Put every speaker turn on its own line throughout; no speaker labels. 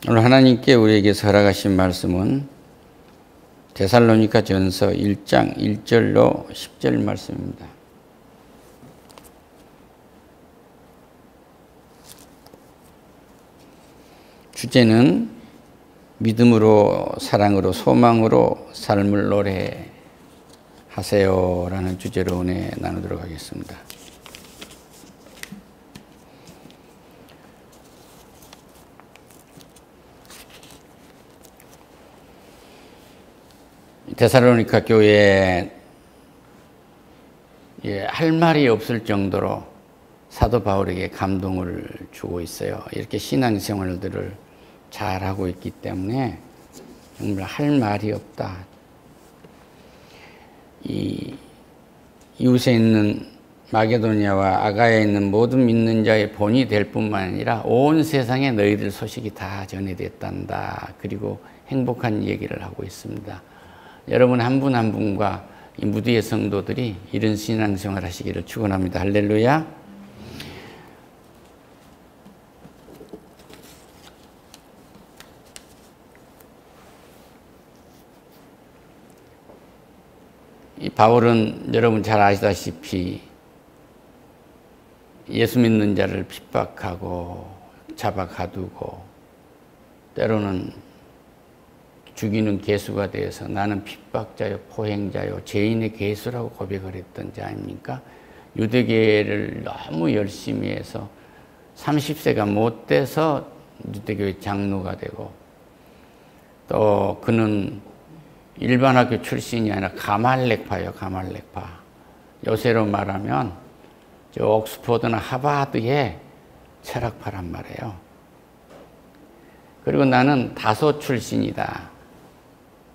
오늘 하나님께 우리에게 허락하신 말씀은 데살로니가 전서 1장 1절로 10절 말씀입니다. 주제는 믿음으로, 사랑으로, 소망으로 삶을 노래하세요라는 주제로 은혜 나누도록 하겠습니다. 데살로니가 교회에 할 말이 없을 정도로 사도 바울에게 감동을 주고 있어요. 이렇게 신앙생활들을 잘하고 있기 때문에 정말 할 말이 없다. 이 이웃에 있는 마게도냐와 아가야에 있는 모든 믿는 자의 본이 될 뿐만 아니라 온 세상에 너희들 소식이 다 전해졌단다. 그리고 행복한 얘기를 하고 있습니다. 여러분 한 분 한 분과 이 무디의 성도들이 이런 신앙생활 하시기를 축원합니다. 할렐루야. 이 바울은 여러분 잘 아시다시피 예수 믿는 자를 핍박하고 잡아 가두고 때로는 죽이는 괴수가 되어서 나는 핍박자요, 포행자요, 죄인의 괴수라고 고백을 했던 자 아닙니까? 유대교회를 너무 열심히 해서 30세가 못 돼서 유대교회 장로가 되고 또 그는 일반 학교 출신이 아니라 가말렉파예요. 가말렉파. 요새로 말하면 저 옥스퍼드나 하버드의 철학파란 말이에요. 그리고 나는 다소 출신이다.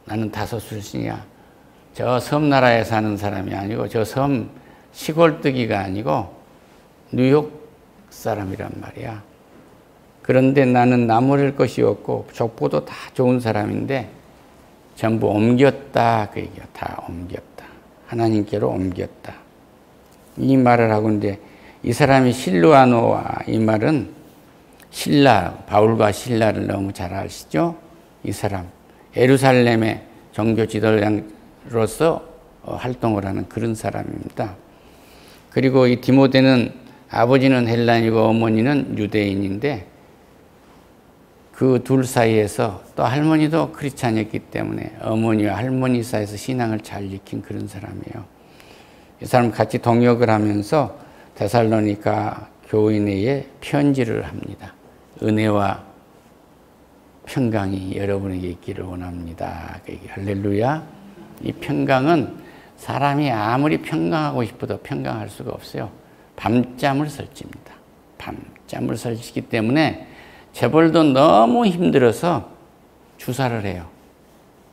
나는 다소 출신이야. 저 섬나라에 사는 사람이 아니고 저 섬 시골뜨기가 아니고 뉴욕 사람이란 말이야. 그런데 나는 나무랄 것이 없고 족보도 다 좋은 사람인데 전부 옮겼다. 그 얘기야. 다 옮겼다. 하나님께로 옮겼다. 이 말을 하고 있는데 이 사람이 실루아노와 이 말은 신라, 바울과 신라를 너무 잘 아시죠? 이 사람. 예루살렘의 종교 지도자로서 활동을 하는 그런 사람입니다. 그리고 이 디모데는 아버지는 헬라인이고 어머니는 유대인인데 그 둘 사이에서 또 할머니도 크리스찬이었기 때문에 어머니와 할머니 사이에서 신앙을 잘 지킨 그런 사람이에요. 이 사람 같이 동역을 하면서 데살로니가 교인에게 편지를 합니다. 은혜와 평강이 여러분에게 있기를 원합니다. 할렐루야. 이 평강은 사람이 아무리 평강하고 싶어도 평강할 수가 없어요. 밤잠을 설칩니다. 밤잠을 설치기 때문에 재벌도 너무 힘들어서 주사를 해요.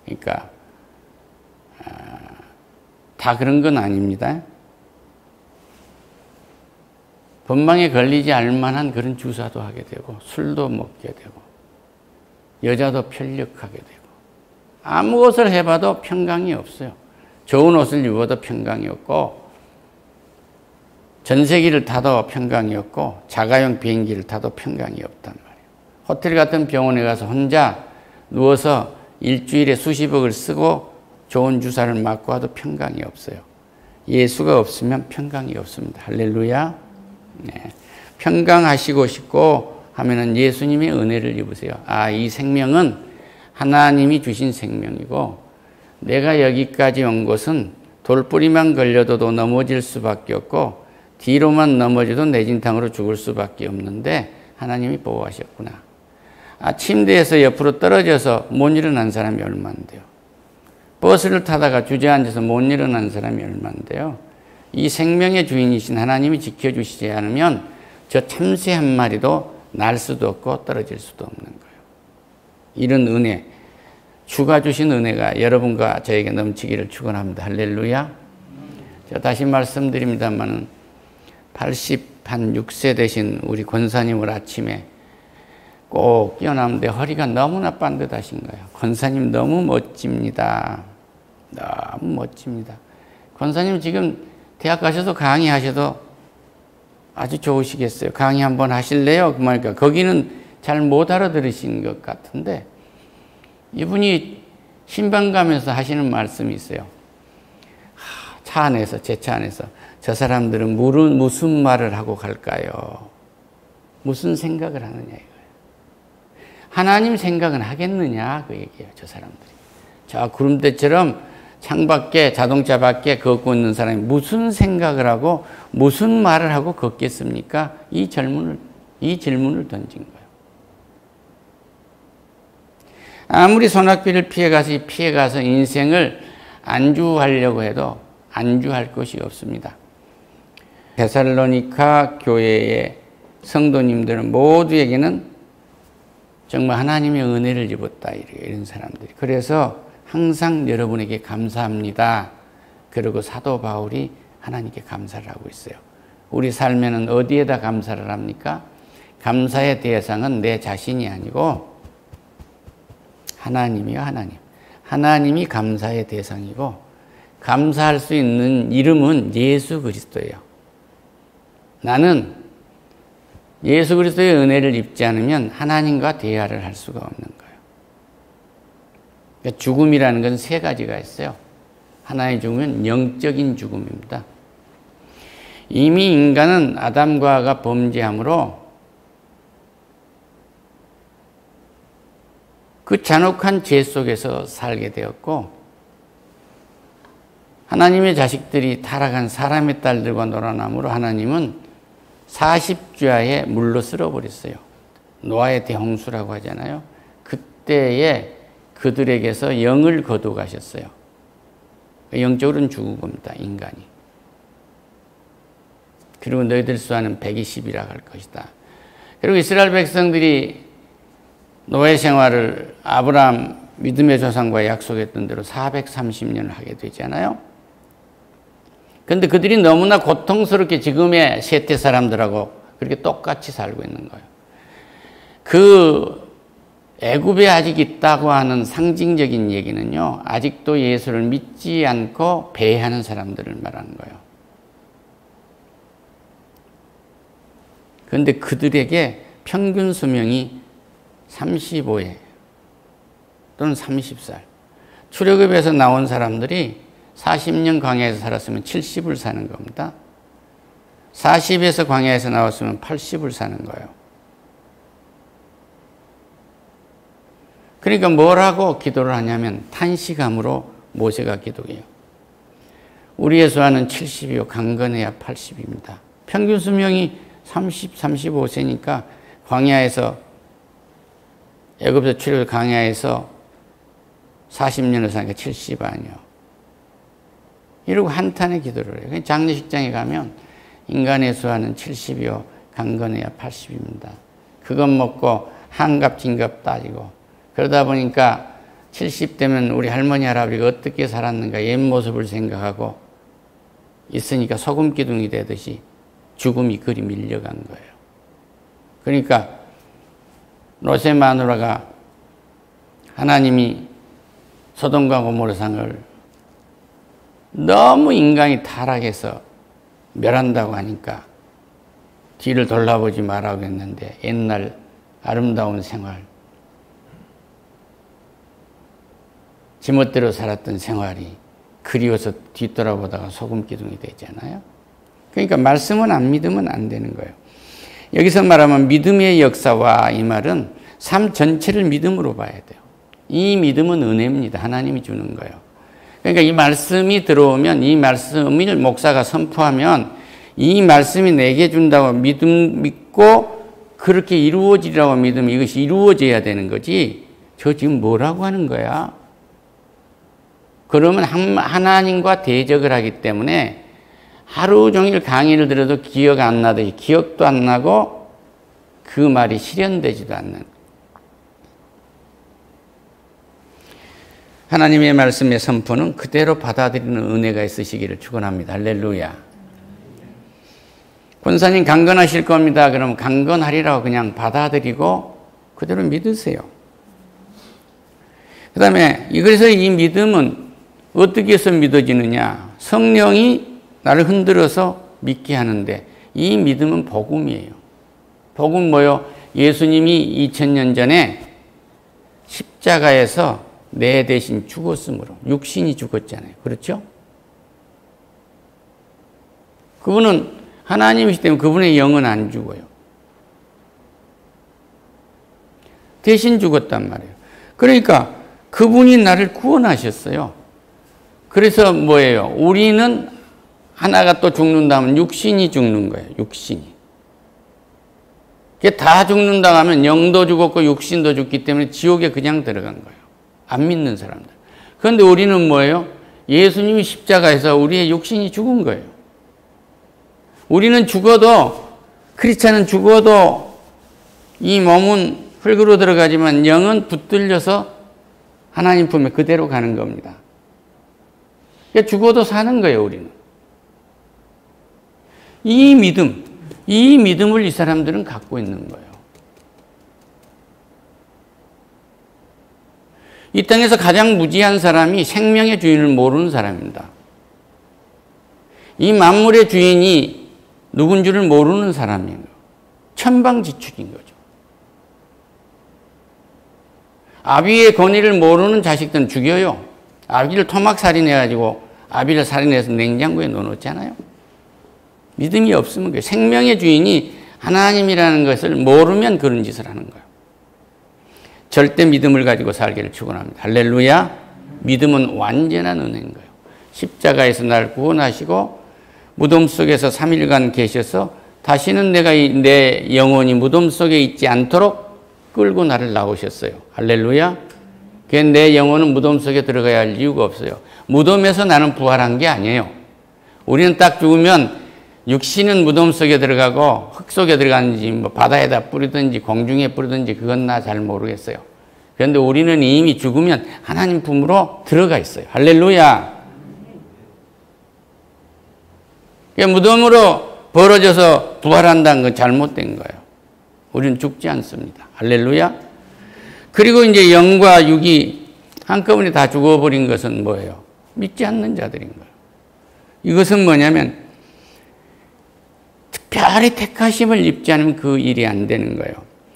그러니까 다 그런 건 아닙니다. 법망에 걸리지 않을 만한 그런 주사도 하게 되고 술도 먹게 되고 여자도 편력하게 되고 아무 것을 해봐도 평강이 없어요. 좋은 옷을 입어도 평강이 없고 전세기를 타도 평강이 없고 자가용 비행기를 타도 평강이 없단 말이에요. 호텔 같은 병원에 가서 혼자 누워서 일주일에 수십억을 쓰고 좋은 주사를 맞고 와도 평강이 없어요. 예수가 없으면 평강이 없습니다. 할렐루야. 네. 평강하시고 싶고 하면은 예수님의 은혜를 입으세요. 아, 이 생명은 하나님이 주신 생명이고 내가 여기까지 온 것은 돌뿌리만 걸려도 넘어질 수밖에 없고 뒤로만 넘어져도 내진탕으로 죽을 수밖에 없는데 하나님이 보호하셨구나. 아, 침대에서 옆으로 떨어져서 못 일어난 사람이 얼마인데요. 버스를 타다가 주저앉아서 못 일어난 사람이 얼마인데요. 이 생명의 주인이신 하나님이 지켜주시지 않으면 저 참새 한 마리도 날 수도 없고 떨어질 수도 없는 거예요. 이런 은혜, 주가 주신 은혜가 여러분과 저에게 넘치기를 축원합니다. 할렐루야. 제가 다시 말씀드립니다만 86세 되신 우리 권사님을 아침에 꼭 깨어나는데 허리가 너무나 빤듯하신 거예요. 권사님 너무 멋집니다. 너무 멋집니다. 권사님 지금 대학 가셔서 강의하셔도 아주 좋으시겠어요. 강의 한번 하실래요? 그 말이니까 거기는 잘 못 알아들으신 것 같은데 이분이 신방 가면서 하시는 말씀이 있어요. 차 안에서, 제 차 안에서 저 사람들은 무슨 말을 하고 갈까요? 무슨 생각을 하느냐 이거예요. 하나님 생각은 하겠느냐 그 얘기예요. 저 사람들이. 저 구름대처럼 창밖에 자동차 밖에 걷고 있는 사람이 무슨 생각을 하고 무슨 말을 하고 걷겠습니까? 이 질문을 던진 거예요. 아무리 소낙비를 피해가서 인생을 안주하려고 해도 안주할 것이 없습니다. 데살로니가 교회의 성도님들은 모두에게는 정말 하나님의 은혜를 입었다 이런 사람들이. 그래서 항상 여러분에게 감사합니다. 그리고 사도 바울이 하나님께 감사를 하고 있어요. 우리 삶에는 어디에다 감사를 합니까? 감사의 대상은 내 자신이 아니고 하나님이요, 하나님. 하나님이 감사의 대상이고 감사할 수 있는 이름은 예수 그리스도예요. 나는 예수 그리스도의 은혜를 입지 않으면 하나님과 대화를 할 수가 없는 거예요. 그러니까 죽음이라는 건 세 가지가 있어요. 하나의 죽음은 영적인 죽음입니다. 이미 인간은 아담과 하와가 범죄함으로 그 잔혹한 죄 속에서 살게 되었고 하나님의 자식들이 타락한 사람의 딸들과 놀아남으로 하나님은 40주야에 물로 쓸어버렸어요. 노아의 대홍수라고 하잖아요. 그때에 그들에게서 영을 거둬가셨어요. 영적으로는 죽은 겁니다. 인간이. 그리고 너희들 수하는 120이라 할 것이다. 그리고 이스라엘 백성들이 노예 생활을 아브라함 믿음의 조상과 약속했던 대로 430년을 하게 되잖아요. 그런데 그들이 너무나 고통스럽게 지금의 세대 사람들하고 그렇게 똑같이 살고 있는 거예요. 그 애굽에 아직 있다고 하는 상징적인 얘기는요, 아직도 예수를 믿지 않고 배회하는 사람들을 말하는 거예요. 그런데 그들에게 평균 수명이 35회 또는 30살. 출애굽에서 나온 사람들이 40년 광야에서 살았으면 70을 사는 겁니다. 40에서 광야에서 나왔으면 80을 사는 거예요. 그러니까 뭐라고 기도를 하냐면 탄식함으로 모세가 기도해요. 우리 예수와는 70이요 강건해야 80입니다. 평균 수명이 30, 35세니까 광야에서 애굽에서 출애굽 광야에서 40년을 사니까 70 아니요. 이러고 한탄의 기도를 해요. 장례식장에 가면 인간의 수와는 70이요 강건해야 80입니다. 그것 먹고 한갑 진갑 따지고 그러다 보니까 70대면 우리 할머니 할아버지가 어떻게 살았는가 옛 모습을 생각하고 있으니까 소금 기둥이 되듯이 죽음이 그리 밀려간 거예요. 그러니까 롯의 마누라가 하나님이 소돔과 고모라 산을 너무 인간이 타락해서 멸한다고 하니까 뒤를 돌아보지 말라고 했는데 옛날 아름다운 생활, 지멋대로 살았던 생활이 그리워서 뒤돌아보다가 소금 기둥이 되잖아요. 그러니까 말씀은 안 믿으면 안 되는 거예요. 여기서 말하면 믿음의 역사와 이 말은 삶 전체를 믿음으로 봐야 돼요. 이 믿음은 은혜입니다. 하나님이 주는 거예요. 그러니까 이 말씀이 들어오면 이 말씀을 목사가 선포하면 이 말씀이 내게 준다고 믿고 그렇게 이루어지라고 믿으면 이것이 이루어져야 되는 거지. 저 지금 뭐라고 하는 거야? 그러면 하나님과 대적을 하기 때문에 하루 종일 강의를 들어도 기억 안 나듯이 기억도 안 나고 그 말이 실현되지도 않는 하나님의 말씀의 선포는 그대로 받아들이는 은혜가 있으시기를 축원합니다. 할렐루야. 권사님 강건하실 겁니다. 그러면 강건하리라고 그냥 받아들이고 그대로 믿으세요. 그 다음에 그래서 이 믿음은 어떻게 해서 믿어지느냐. 성령이 나를 흔들어서 믿게 하는데 이 믿음은 복음이에요. 복음 뭐요? 예수님이 2000년 전에 십자가에서 내 대신 죽었으므로 육신이 죽었잖아요. 그렇죠? 그분은 하나님이시기 때문에 그분의 영은 안 죽어요. 대신 죽었단 말이에요. 그러니까 그분이 나를 구원하셨어요. 그래서 뭐예요? 우리는 하나가 또 죽는다면 육신이 죽는 거예요. 육신이. 다 죽는다 하면 영도 죽었고 육신도 죽기 때문에 지옥에 그냥 들어간 거예요. 안 믿는 사람들. 그런데 우리는 뭐예요? 예수님이 십자가에서 우리의 육신이 죽은 거예요. 우리는 죽어도, 크리스찬은 죽어도 이 몸은 흙으로 들어가지만 영은 붙들려서 하나님 품에 그대로 가는 겁니다. 그러니까 죽어도 사는 거예요, 우리는. 이 믿음을 이 사람들은 갖고 있는 거예요. 이 땅에서 가장 무지한 사람이 생명의 주인을 모르는 사람입니다. 이 만물의 주인이 누군 줄을 모르는 사람이에요. 천방지축인 거죠. 아비의 권위를 모르는 자식들은 죽여요. 아비를 토막 살인해가지고 아비를 살인해서 냉장고에 넣어놓잖아요. 믿음이 없으면 그래요. 생명의 주인이 하나님이라는 것을 모르면 그런 짓을 하는 거예요. 절대 믿음을 가지고 살기를 축원합니다. 할렐루야. 믿음은 완전한 은혜인 거예요. 십자가에서 나를 구원하시고 무덤 속에서 3일간 계셔서 다시는 내 영혼이 무덤 속에 있지 않도록 끌고 나를 나오셨어요. 할렐루야. 내 영혼은 무덤 속에 들어가야 할 이유가 없어요. 무덤에서 나는 부활한 게 아니에요. 우리는 딱 죽으면 육신은 무덤 속에 들어가고 흙 속에 들어가는지 뭐 바다에다 뿌리든지 공중에 뿌리든지 그건 나 잘 모르겠어요. 그런데 우리는 이미 죽으면 하나님 품으로 들어가 있어요. 할렐루야. 무덤으로 벌어져서 부활한다는 건 잘못된 거예요. 우리는 죽지 않습니다. 할렐루야. 그리고 이제 영과 육이 한꺼번에 다 죽어버린 것은 뭐예요? 믿지 않는 자들인 거예요. 이것은 뭐냐면 특별히 택하심을 입지 않으면 그 일이 안 되는 거예요.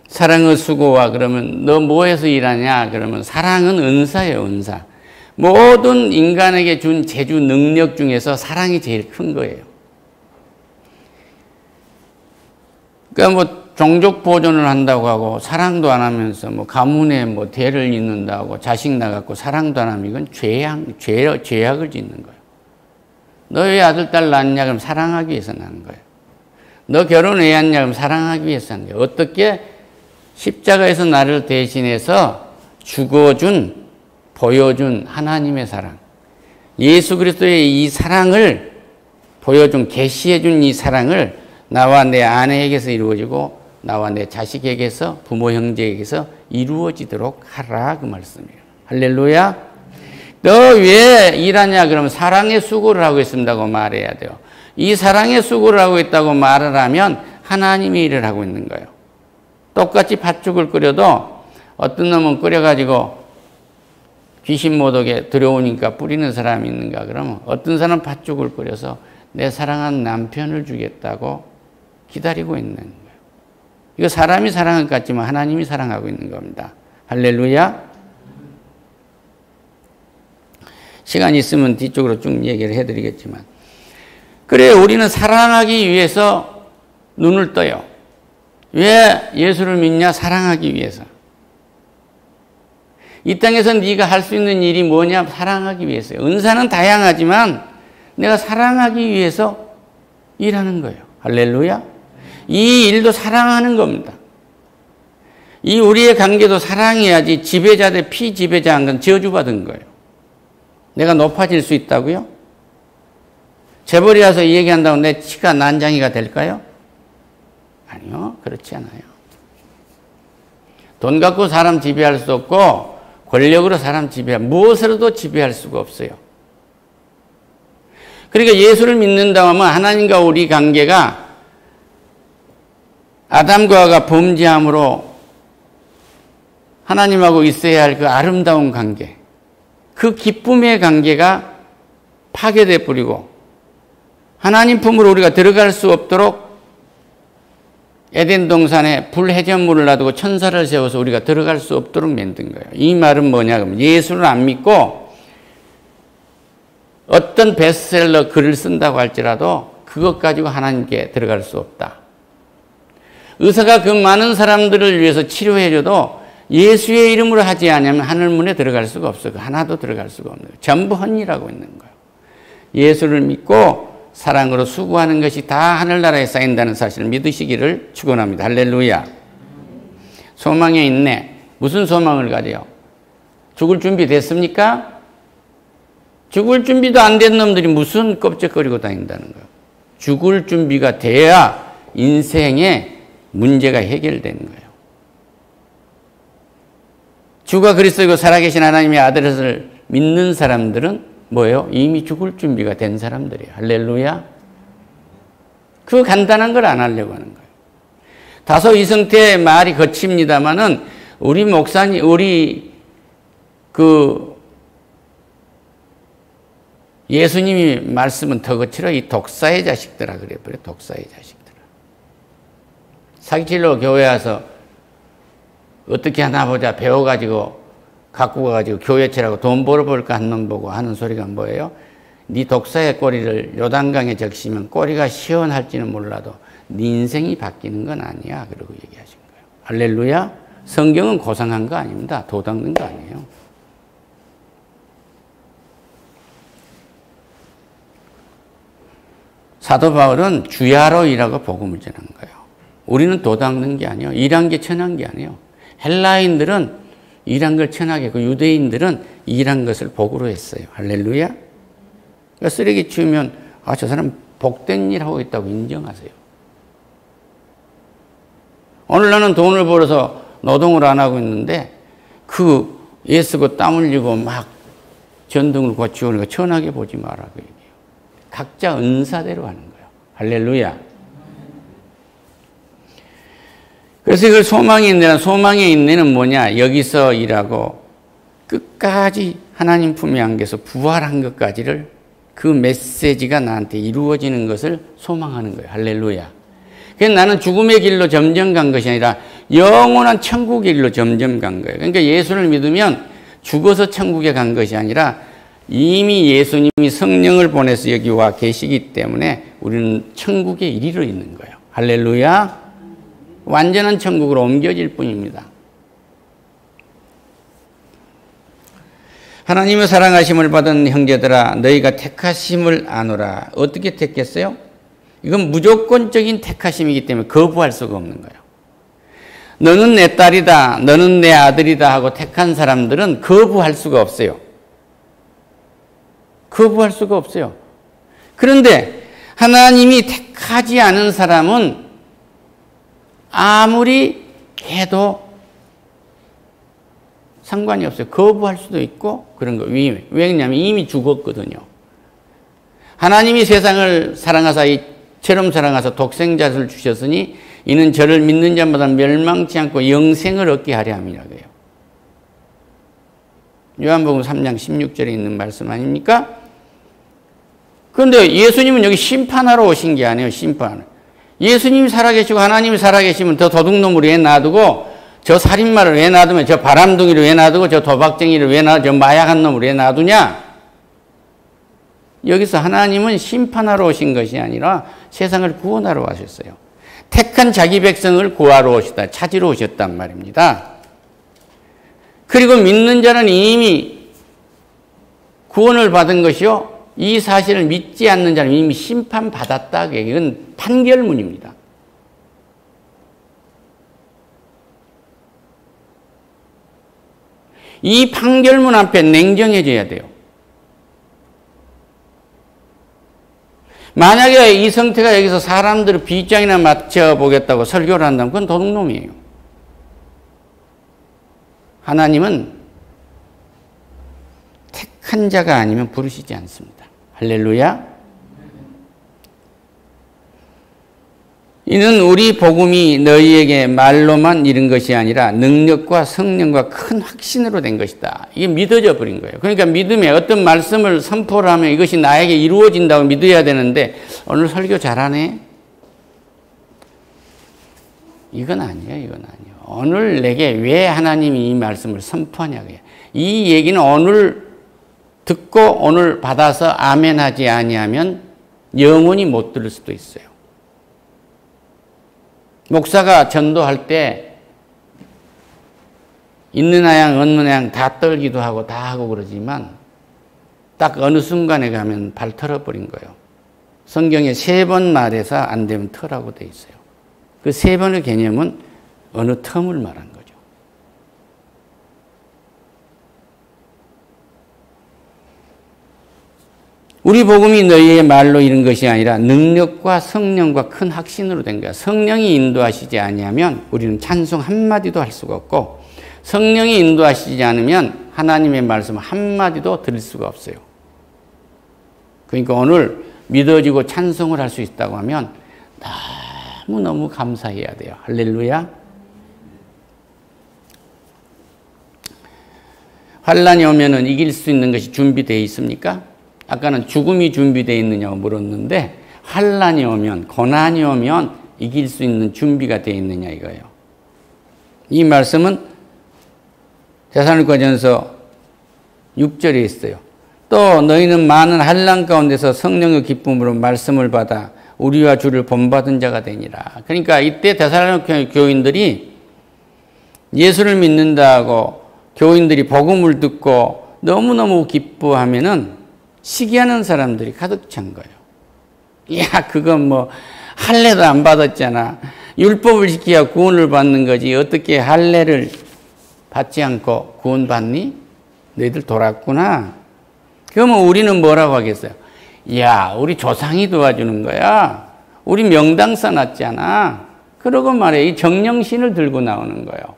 사랑의 수고와 그러면 너 뭐해서 일하냐? 그러면 사랑은 은사예요. 은사. 모든 인간에게 준 재주 능력 중에서 사랑이 제일 큰 거예요. 그러니까 뭐 종족 보존을 한다고 하고 사랑도 안 하면서 뭐 가문에 뭐 대를 잇는다고 자식 낳았고 사랑도 안 하면 이건 죄악을 짓는 거예요. 너 왜 아들, 딸 낳았냐? 그럼 사랑하기 위해서 낳는 거예요. 너 결혼 왜 했냐? 그럼 사랑하기 위해서 하는 거예요. 어떻게? 십자가에서 나를 대신해서 죽어준, 보여준 하나님의 사랑. 예수 그리스도의 이 사랑을 보여준, 계시해준 이 사랑을 나와 내 아내에게서 이루어지고 나와 내 자식에게서, 부모 형제에게서 이루어지도록 하라 그 말씀이에요. 할렐루야. 너 왜 일하냐? 그러면 사랑의 수고를 하고 있습니다고 말해야 돼요. 이 사랑의 수고를 하고 있다고 말을 하면 하나님이 일을 하고 있는 거예요. 똑같이 팥죽을 끓여도 어떤 놈은 끓여가지고 귀신 못 오게 들여오니까 뿌리는 사람이 있는가? 그러면 어떤 사람은 팥죽을 끓여서 내 사랑하는 남편을 주겠다고 기다리고 있는 거예요. 이거 사람이 사랑할 것 같지만 하나님이 사랑하고 있는 겁니다. 할렐루야. 시간이 있으면 뒤쪽으로 쭉 얘기를 해드리겠지만, 그래 우리는 사랑하기 위해서 눈을 떠요. 왜 예수를 믿냐? 사랑하기 위해서. 이 땅에서 네가 할 수 있는 일이 뭐냐? 사랑하기 위해서요. 은사는 다양하지만 내가 사랑하기 위해서 일하는 거예요. 할렐루야. 이 일도 사랑하는 겁니다. 이 우리의 관계도 사랑해야지 지배자 대 피지배자한 건 저주받은 거예요. 내가 높아질 수 있다고요? 재벌이 와서 이 얘기한다고 내 치가 난장이가 될까요? 아니요. 그렇지 않아요. 돈 갖고 사람 지배할 수 없고 권력으로 사람 무엇으로도 지배할 수가 없어요. 그러니까 예수를 믿는다 하면 하나님과 우리 관계가 아담과 하와가 범죄함으로 하나님하고 있어야 할 그 아름다운 관계, 그 기쁨의 관계가 파괴돼 버리고 하나님 품으로 우리가 들어갈 수 없도록 에덴 동산에 불회전물을 놔두고 천사를 세워서 우리가 들어갈 수 없도록 만든 거예요. 이 말은 뭐냐 그러면 예수를 안 믿고 어떤 베스트셀러 글을 쓴다고 할지라도 그것 가지고 하나님께 들어갈 수 없다. 의사가 그 많은 사람들을 위해서 치료해줘도 예수의 이름으로 하지 않으면 하늘문에 들어갈 수가 없어요. 하나도 들어갈 수가 없는 거예요. 전부 헛이라고 있는 거예요. 예수를 믿고 사랑으로 수고하는 것이 다 하늘나라에 쌓인다는 사실을 믿으시기를 축원합니다. 할렐루야. 소망에 있네. 무슨 소망을 가져요? 죽을 준비 됐습니까? 죽을 준비도 안 된 놈들이 무슨 껍적거리고 다닌다는 거예요. 죽을 준비가 돼야 인생의 문제가 해결되는 거예요. 주가 그리스도이고 살아계신 하나님의 아들을 믿는 사람들은 뭐예요? 이미 죽을 준비가 된 사람들이에요. 할렐루야. 그 간단한 걸 안 하려고 하는 거예요. 다소 이성태의 말이 거칩니다만은 우리 목사님, 예수님이 말씀은 더 거칠어. 이 독사의 자식들아 그래 버려. 독사의 자식들아. 사기칠로 교회 와서 어떻게 하나 보자 배워가지고 갖고 가가지고 교회 치라고 돈 벌어볼까 한 놈 보고 하는 소리가 뭐예요? 네 독사의 꼬리를 요단강에 적시면 꼬리가 시원할지는 몰라도 네 인생이 바뀌는 건 아니야. 그러고 얘기하신 거예요. 할렐루야. 성경은 고상한 거 아닙니다. 도닦는 거 아니에요. 사도 바울은 주야로 일하고 복음을 전한 거예요. 우리는 도닦는 게 아니에요. 일한 게 천한 게 아니에요. 헬라인들은 일한 걸 천하게 했고 유대인들은 일한 것을 복으로 했어요. 할렐루야. 그러니까 쓰레기 치우면 저 사람 복된 일 하고 있다고 인정하세요. 오늘 나는 돈을 벌어서 노동을 안 하고 있는데 그 애쓰고 땀 흘리고 막 전등을 고치고 그러니까 천하게 보지 마라고 얘기해요. 각자 은사대로 하는 거예요. 할렐루야. 그래서 이걸 소망의 인내는 소망의 인내는 뭐냐? 여기서 일하고 끝까지 하나님 품에 안겨서 부활한 것까지를 그 메시지가 나한테 이루어지는 것을 소망하는 거예요. 할렐루야. 그래서 나는 죽음의 길로 점점 간 것이 아니라 영원한 천국의 길로 점점 간 거예요. 그러니까 예수를 믿으면 죽어서 천국에 간 것이 아니라 이미 예수님이 성령을 보내서 여기 와 계시기 때문에 우리는 천국에 이르러 있는 거예요. 할렐루야. 완전한 천국으로 옮겨질 뿐입니다. 하나님의 사랑하심을 받은 형제들아 너희가 택하심을 아노라. 어떻게 택했어요? 이건 무조건적인 택하심이기 때문에 거부할 수가 없는 거예요. 너는 내 딸이다, 너는 내 아들이다 하고 택한 사람들은 거부할 수가 없어요. 거부할 수가 없어요. 그런데 하나님이 택하지 않은 사람은 아무리 해도 상관이 없어요. 거부할 수도 있고 그런 거. 왜냐하면 이미 죽었거든요. 하나님이 세상을 사랑하사 이처럼 사랑하사 독생자를 주셨으니 이는 저를 믿는 자마다 멸망치 않고 영생을 얻게 하려 함이라고요. 요한복음 3장 16절에 있는 말씀 아닙니까? 그런데 예수님은 여기 심판하러 오신 게 아니에요. 심판. 예수님이 살아계시고 하나님이 살아계시면 저 도둑놈을 왜 놔두고 저 살인마를 왜 놔두면 저 바람둥이를 왜 놔두고 저 도박쟁이를 왜 놔두고 저 마약한 놈을 왜 놔두냐? 여기서 하나님은 심판하러 오신 것이 아니라 세상을 구원하러 오셨어요. 택한 자기 백성을 구하러 오시다, 찾으러 오셨단 말입니다. 그리고 믿는 자는 이미 구원을 받은 것이요. 이 사실을 믿지 않는 자는 이미 심판받았다. 이건 판결문입니다. 이 판결문 앞에 냉정해져야 돼요. 만약에 이성태가 여기서 사람들을 빗장이나 맞춰보겠다고 설교를 한다면 그건 도둑놈이에요. 하나님은 택한 자가 아니면 부르시지 않습니다. 할렐루야. 이는 우리 복음이 너희에게 말로만 이른 것이 아니라 능력과 성령과 큰 확신으로 된 것이다. 이게 믿어져 버린 거예요. 그러니까 믿음에 어떤 말씀을 선포를 하면 이것이 나에게 이루어진다고 믿어야 되는데 오늘 설교 잘하네. 이건 아니에요. 이건 아니에요. 오늘 내게 왜 하나님이 이 말씀을 선포하냐고요. 이 얘기는 오늘 듣고 오늘 받아서 아멘 하지 아니하면 영원히 못 들을 수도 있어요. 목사가 전도할 때 있는 아양 없는 아양 다 떨기도 하고 다 하고 그러지만 딱 어느 순간에 가면 발 털어버린 거예요. 성경에 3번 말해서 안 되면 터라고 돼 있어요. 그 3번의 개념은 어느 텀을 말한 거죠. 우리 복음이 너희의 말로 이런 것이 아니라 능력과 성령과 큰 확신으로 된 거야. 성령이 인도하시지 아니하면 우리는 찬송 한마디도 할 수가 없고 성령이 인도하시지 않으면 하나님의 말씀 한마디도 들을 수가 없어요. 그러니까 오늘 믿어지고 찬송을 할 수 있다고 하면 너무너무 감사해야 돼요. 할렐루야. 환란이 오면은 이길 수 있는 것이 준비되어 있습니까? 아까는 죽음이 준비되어 있느냐고 물었는데 환란이 오면 고난이 오면 이길 수 있는 준비가 되어 있느냐 이거예요. 이 말씀은 데살로니가전서 6절에 있어요. 또 너희는 많은 환난 가운데서 성령의 기쁨으로 말씀을 받아 우리와 주를 본받은 자가 되니라. 그러니까 이때 데살로니가 교인들이 예수를 믿는다고 교인들이 복음을 듣고 너무너무 기뻐하면은 시기하는 사람들이 가득 찬 거예요. 야, 그건 뭐 할례도 안 받았잖아. 율법을 지켜야 구원을 받는 거지. 어떻게 할례를 받지 않고 구원 받니? 너희들 돌았구나. 그러면 우리는 뭐라고 하겠어요? 야, 우리 조상이 도와주는 거야. 우리 명당 써놨잖아. 그러고 말이에요. 이 정령신을 들고 나오는 거예요.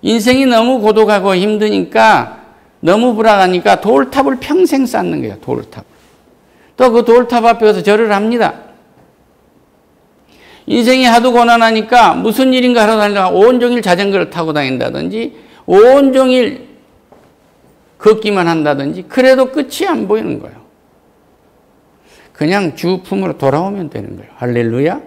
인생이 너무 고독하고 힘드니까 너무 불안하니까 돌탑을 평생 쌓는 거예요. 돌탑. 또 그 돌탑 앞에 가서 절을 합니다. 인생이 하도 고난하니까 무슨 일인가 하러 다니다가 온종일 자전거를 타고 다닌다든지 온종일 걷기만 한다든지 그래도 끝이 안 보이는 거예요. 그냥 주 품으로 돌아오면 되는 거예요. 할렐루야.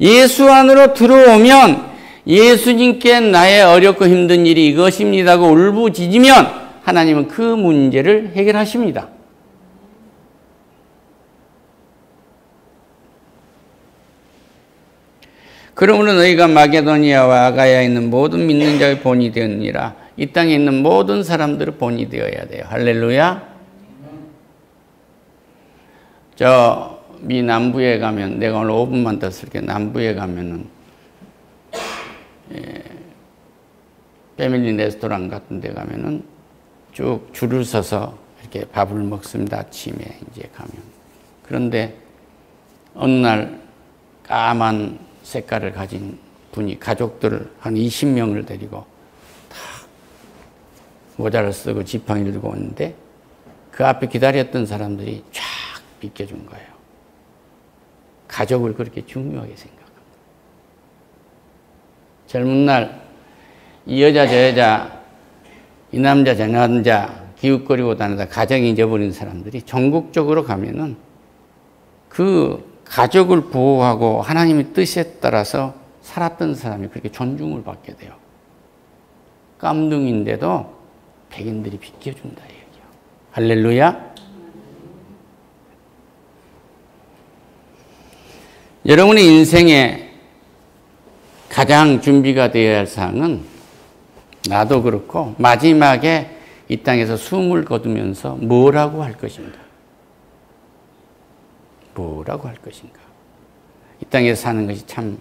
예수 안으로 들어오면 예수님께 나의 어렵고 힘든 일이 이것입니다고 울부짖으면 하나님은 그 문제를 해결하십니다. 그러므로 너희가 마게도니아와 아가야에 있는 모든 믿는 자의 본이 되었느니라. 이 땅에 있는 모든 사람들의 본이 되어야 돼요. 할렐루야. 미 남부에 가면 내가 오늘 5분만 더 쓸게. 남부에 가면은 패밀리 레스토랑 같은 데 가면은 쭉 줄을 서서 이렇게 밥을 먹습니다. 아침에 이제 가면. 그런데 어느 날 까만 색깔을 가진 분이 가족들을 한 20명을 데리고 다 모자를 쓰고 지팡이를 들고 오는데 그 앞에 기다렸던 사람들이 쫙 비껴준 거예요. 가족을 그렇게 중요하게 생각합니다. 젊은 날 이 여자 저 여자 이 남자 저 남자 기웃거리고 다니다 가정이 잊어버린 사람들이 전국적으로 가면은 그 가족을 보호하고 하나님의 뜻에 따라서 살았던 사람이 그렇게 존중을 받게 돼요. 깜둥인데도 백인들이 비켜준다 얘기예요. 할렐루야. 여러분의 인생에 가장 준비가 되어야 할 사항은 나도 그렇고 마지막에 이 땅에서 숨을 거두면서 뭐라고 할 것인가? 뭐라고 할 것인가? 이 땅에서 사는 것이 참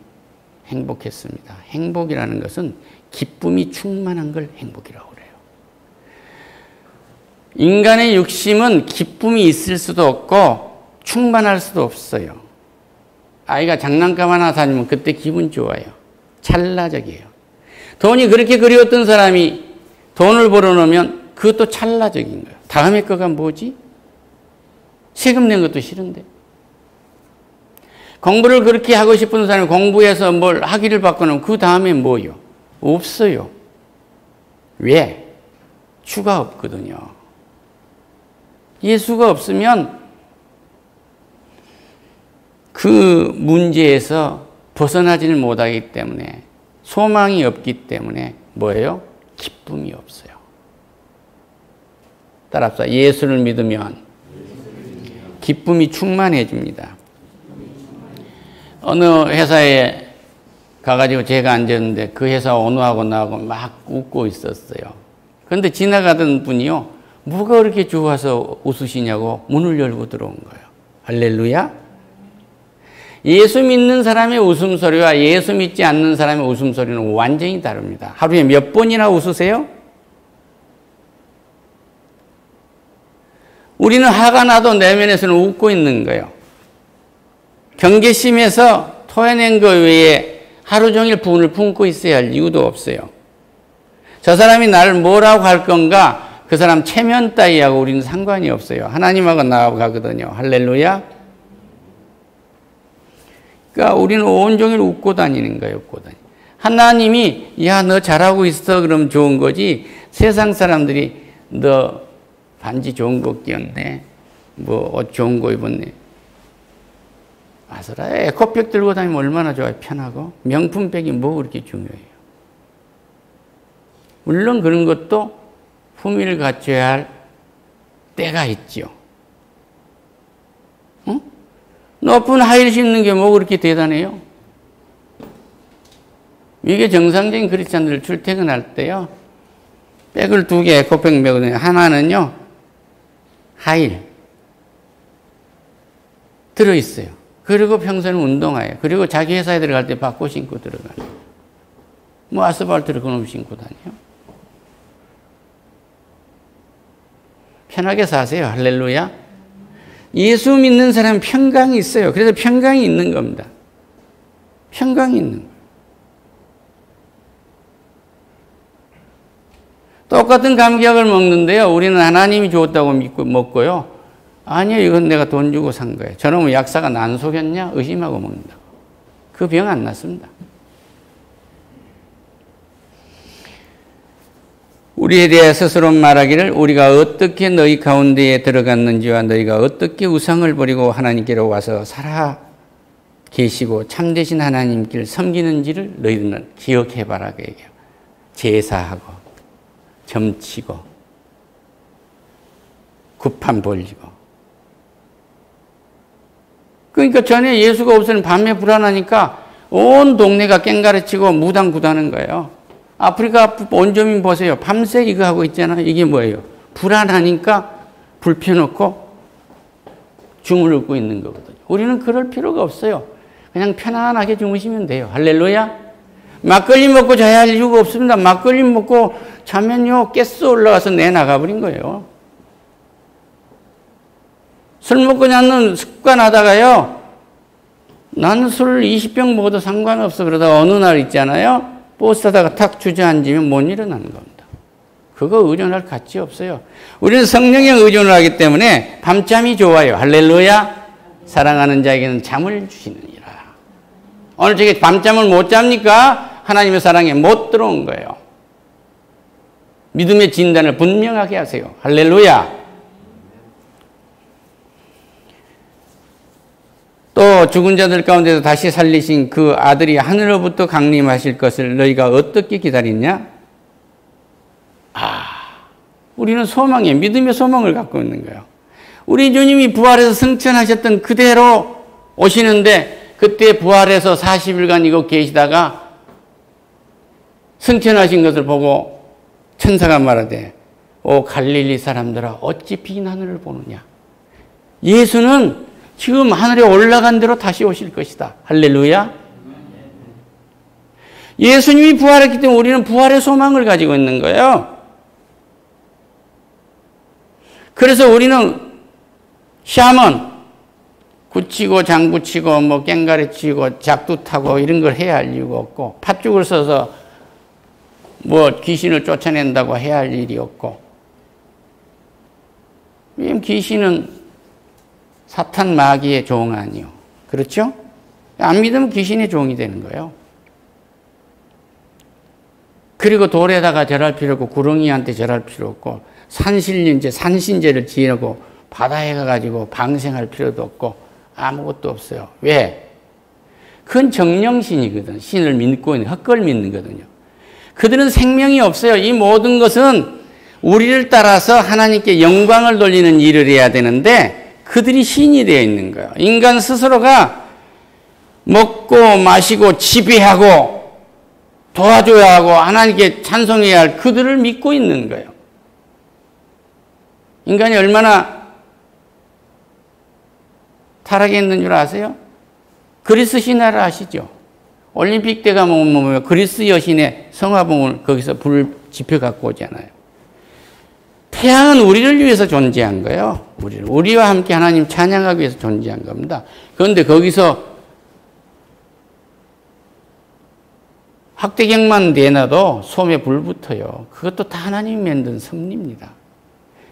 행복했습니다. 행복이라는 것은 기쁨이 충만한 걸 행복이라고 그래요. 인간의 욕심은 기쁨이 있을 수도 없고 충만할 수도 없어요. 아이가 장난감 하나 사주면 그때 기분 좋아요. 찰나적이에요. 돈이 그렇게 그리웠던 사람이 돈을 벌어놓으면 그것도 찰나적인 거예요. 다음에 거가 뭐지? 세금 낸 것도 싫은데. 공부를 그렇게 하고 싶은 사람이 공부해서 뭘 학위를 받고 나면 그 다음에 뭐요? 없어요. 왜? 주가 없거든요. 예수가 없으면 그 문제에서 벗어나지를 못하기 때문에, 소망이 없기 때문에 뭐예요? 기쁨이 없어요. 따라합시다. 예수를 믿으면 기쁨이 충만해집니다. 어느 회사에 가가지고 제가 앉았는데 그 회사 오너하고 나하고 막 웃고 있었어요. 그런데 지나가던 분이요, 뭐가 그렇게 좋아서 웃으시냐고 문을 열고 들어온 거예요. 할렐루야. 예수 믿는 사람의 웃음소리와 예수 믿지 않는 사람의 웃음소리는 완전히 다릅니다. 하루에 몇 번이나 웃으세요? 우리는 화가 나도 내면에서는 웃고 있는 거예요. 경계심에서 토해낸 것 외에 하루 종일 분을 품고 있어야 할 이유도 없어요. 저 사람이 나를 뭐라고 할 건가, 그 사람 체면 따위하고 우리는 상관이 없어요. 하나님하고 나하고 가거든요. 할렐루야. 그러니까 우리는 온종일 웃고 다니는 거예요. 웃고 다니. 하나님이 야, 너 잘하고 있어 그러면 좋은 거지, 세상 사람들이 너 반지 좋은 거 끼었네, 뭐 옷 좋은 거 입었네, 아서라 에코백 들고 다니면 얼마나 좋아요. 편하고. 명품백이 뭐 그렇게 중요해요. 물론 그런 것도 품위를 갖춰야 할 때가 있죠. 응? 높은 하이힐 신는 게 뭐 그렇게 대단해요? 이게 정상적인 크리스찬들 출퇴근할 때요, 백을 2개 에코백 메거든요. 하나는요, 하이힐 들어있어요. 그리고 평소에는 운동화예요. 그리고 자기 회사에 들어갈 때 바꿔 신고 들어가요. 뭐 아스팔트를 그놈 신고 다녀요. 편하게 사세요. 할렐루야. 예수 믿는 사람은 평강이 있어요. 그래서 평강이 있는 겁니다. 평강이 있는 거예요. 똑같은 감기약을 먹는데요, 우리는 하나님이 줬다고 믿고 먹고요, 아니요, 이건 내가 돈 주고 산 거예요. 저놈은 약사가 난 속였냐? 의심하고 먹는다고. 그 병 안 낫습니다. 우리에 대해 스스로 말하기를 우리가 어떻게 너희 가운데에 들어갔는지와 너희가 어떻게 우상을 버리고 하나님께로 와서 살아 계시고 참되신 하나님께를 섬기는지를 너희들은 기억해봐라. 그 얘기예요. 제사하고 점치고 굿판 벌리고. 그러니까 전에 예수가 없으면 밤에 불안하니까 온 동네가 깽가르치고 무당구다는 거예요. 아프리카 원주민 보세요. 밤새 이거 하고 있잖아요. 이게 뭐예요? 불안하니까 불 펴놓고 줌을 읊고 있는 거거든요. 우리는 그럴 필요가 없어요. 그냥 편안하게 주무시면 돼요. 할렐루야. 막걸리 먹고 자야 할 이유가 없습니다. 막걸리 먹고 자면요, 가스 올라가서 내나가 버린 거예요. 술 먹고 자는 습관 하다가요, 나는 술 20병 먹어도 상관없어 그러다가 어느 날 있잖아요, 버스 타다가 탁 주저앉으면 못 일어나는 겁니다. 그거 의존할 가치 없어요. 우리는 성령에 의존을 하기 때문에 밤잠이 좋아요. 할렐루야. 사랑하는 자에게는 잠을 주시느니라. 오늘 저게 밤잠을 못 잡니까? 하나님의 사랑에 못 들어온 거예요. 믿음의 진단을 분명하게 하세요. 할렐루야. 또 죽은 자들 가운데서 다시 살리신 그 아들이 하늘로부터 강림하실 것을 너희가 어떻게 기다리냐? 우리는 소망에, 믿음의 소망을 갖고 있는 거예요. 우리 주님이 부활해서 승천하셨던 그대로 오시는데, 그때 부활해서 40일간 이곳 계시다가 승천하신 것을 보고 천사가 말하되, 오 갈릴리 사람들아 어찌 빈 하늘을 보느냐? 예수는 지금 하늘에 올라간 대로 다시 오실 것이다. 할렐루야. 예수님이 부활했기 때문에 우리는 부활의 소망을 가지고 있는 거예요. 그래서 우리는 샤먼 굳히고 장구치고 뭐 깽가리 치고 작두 타고 이런 걸 해야 할 이유가 없고, 팥죽을 써서 뭐 귀신을 쫓아낸다고 해야 할 일이 없고, 왜냐면 귀신은 사탄 마귀의 종 아니요. 그렇죠? 안 믿으면 귀신의 종이 되는 거예요. 그리고 돌에다가 절할 필요 없고, 구렁이한테 절할 필요 없고, 산신제를 지내고 바다에 가가지고 방생할 필요도 없고, 아무것도 없어요. 왜? 그건 정령신이거든. 신을 믿고 있는, 헛걸 믿는 거거든요. 그들은 생명이 없어요. 이 모든 것은 우리를 따라서 하나님께 영광을 돌리는 일을 해야 되는데 그들이 신이 되어 있는 거예요. 인간 스스로가 먹고 마시고 지배하고 도와줘야 하고 하나님께 찬송해야 할 그들을 믿고 있는 거예요. 인간이 얼마나 타락했는 줄 아세요? 그리스 신화를 아시죠? 올림픽 때 가면 그리스 여신의 성화봉을 거기서 불 지펴 갖고 오잖아요. 태양은 우리를 위해서 존재한 거예요. 우리와 함께 하나님 찬양하기 위해서 존재한 겁니다. 그런데 거기서 확대경만 내놔도 솜에 불 붙어요. 그것도 다 하나님이 만든 섭리입니다.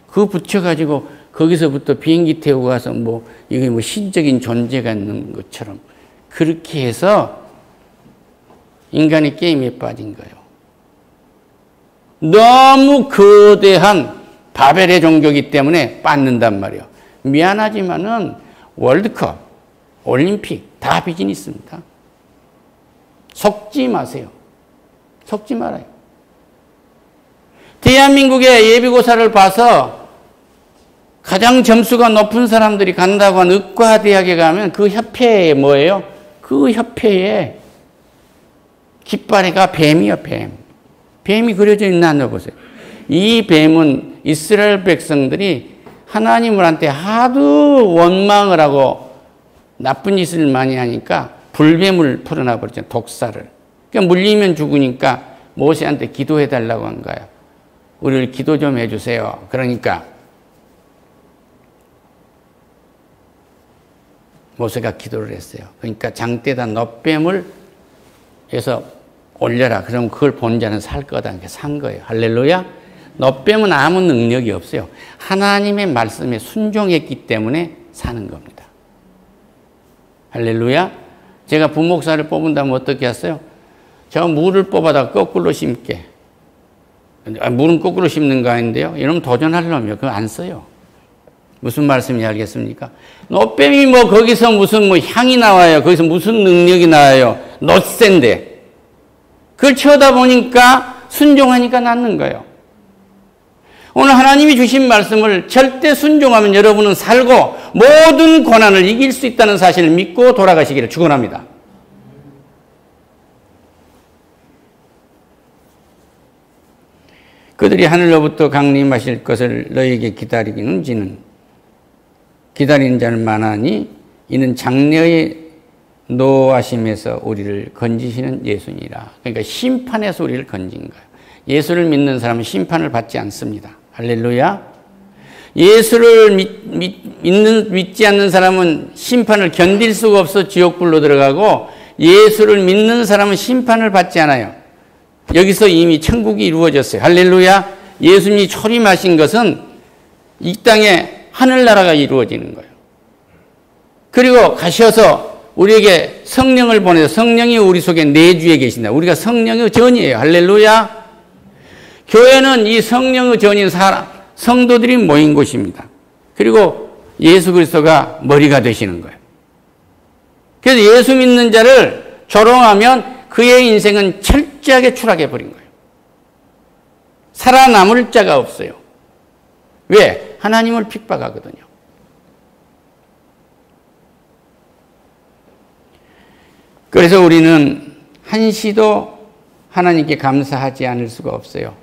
그거 붙여가지고 거기서부터 비행기 태우고 가서 이게 신적인 존재가 있는 것처럼 그렇게 해서 인간의 게임에 빠진 거예요. 너무 거대한 바벨의 종교이기 때문에 빠진단 말이에요. 미안하지만은 월드컵, 올림픽 다 비즈니스입니다. 속지 마세요. 속지 말아요. 대한민국의 예비고사를 봐서 가장 점수가 높은 사람들이 간다고 한 의과대학에 가면 그 협회에 뭐예요? 그 협회에 깃발에가 뱀이요, 뱀. 뱀이 그려져 있나 보세요. 이 뱀은 이스라엘 백성들이 하나님한테 하도 원망을 하고 나쁜 짓을 많이 하니까 불뱀을 풀어놔 버렸죠. 독사를. 그러니까 물리면 죽으니까 모세한테 기도해 달라고 한 거예요. 우리를 기도 좀 해주세요. 그러니까 모세가 기도를 했어요. 그러니까 장대에다 놋뱀을 해서 올려라. 그럼 그걸 본 자는 살 거다. 이렇게 산 거예요. 할렐루야. 놋뱀은 아무 능력이 없어요. 하나님의 말씀에 순종했기 때문에 사는 겁니다. 할렐루야. 제가 부목사를 뽑은다면 어떻게 했어요? 저 물을 뽑아다 거꾸로 심게. 물은 거꾸로 심는 거 아닌데요. 이러면 도전하려면 그거 안 써요. 무슨 말씀인지 알겠습니까? 놋뱀이 거기서 무슨 향이 나와요. 거기서 무슨 능력이 나와요. 놋새인데. 그걸 쳐다보니까 순종하니까 낫는 거예요. 오늘 하나님이 주신 말씀을 절대 순종하면 여러분은 살고 모든 고난을 이길 수 있다는 사실을 믿고 돌아가시기를 축원합니다. 그들이 하늘로부터 강림하실 것을 너희에게 기다리는지는 기다리는 자는 많으니 이는 장래의 노하심에서 우리를 건지시는 예수니라. 그러니까 심판에서 우리를 건진 거예요. 예수를 믿는 사람은 심판을 받지 않습니다. 할렐루야. 예수를 믿지 않는 사람은 심판을 견딜 수가 없어 지옥불로 들어가고 예수를 믿는 사람은 심판을 받지 않아요. 여기서 이미 천국이 이루어졌어요. 할렐루야. 예수님이 초림하신 것은 이 땅에 하늘나라가 이루어지는 거예요. 그리고 가셔서 우리에게 성령을 보내서 성령이 우리 속에 내주에 계신다. 우리가 성령의 전이에요. 할렐루야. 교회는 이 성령의 전인 성도들이 모인 곳입니다. 그리고 예수 그리스도가 머리가 되시는 거예요. 그래서 예수 믿는 자를 조롱하면 그의 인생은 철저하게 추락해 버린 거예요. 살아남을 자가 없어요. 왜? 하나님을 핍박하거든요. 그래서 우리는 한시도 하나님께 감사하지 않을 수가 없어요.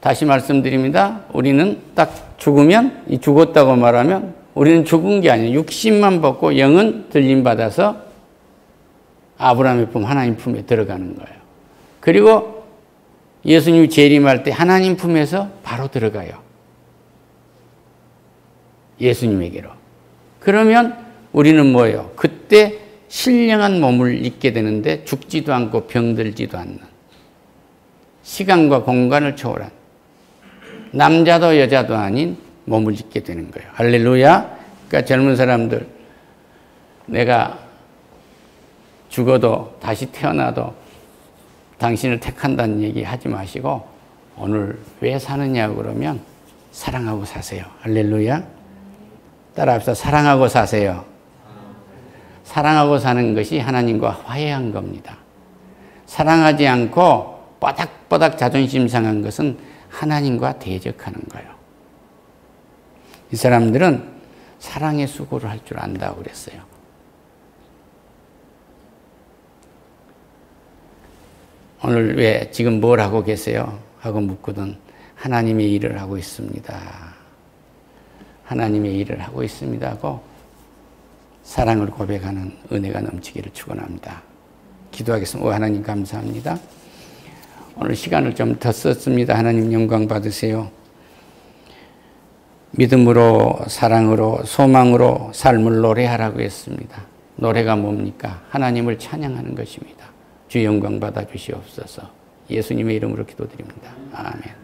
다시 말씀드립니다. 우리는 딱 죽으면, 죽었다고 말하면 우리는 죽은 게 아니에요. 육신만 벗고 영은 들림받아서 아브라함의 품, 하나님 품에 들어가는 거예요. 그리고 예수님이 재림할 때 하나님 품에서 바로 들어가요. 예수님에게로. 그러면 우리는 뭐예요? 그때 신령한 몸을 입게 되는데 죽지도 않고 병들지도 않는 시간과 공간을 초월한 남자도 여자도 아닌 몸을 입게 되는 거예요. 할렐루야. 그러니까 젊은 사람들 내가 죽어도 다시 태어나도 당신을 택한다는 얘기 하지 마시고 오늘 왜 사느냐고 그러면 사랑하고 사세요. 할렐루야. 따라합시다. 사랑하고 사세요. 사랑하고 사는 것이 하나님과 화해한 겁니다. 사랑하지 않고 뻐닥뻐닥 자존심 상한 것은 하나님과 대적하는 거예요. 이 사람들은 사랑의 수고를 할 줄 안다고 그랬어요. 오늘 왜 지금 뭘 하고 계세요? 하고 묻거든 하나님의 일을 하고 있습니다. 하나님의 일을 하고 있습니다 하고 사랑을 고백하는 은혜가 넘치기를 축원합니다. 기도하겠습니다. 하나님 감사합니다. 오늘 시간을 좀 더 썼습니다. 하나님 영광 받으세요. 믿음으로 사랑으로 소망으로 삶을 노래하라고 했습니다. 노래가 뭡니까? 하나님을 찬양하는 것입니다. 주 영광 받아 주시옵소서. 예수님의 이름으로 기도드립니다. 아멘.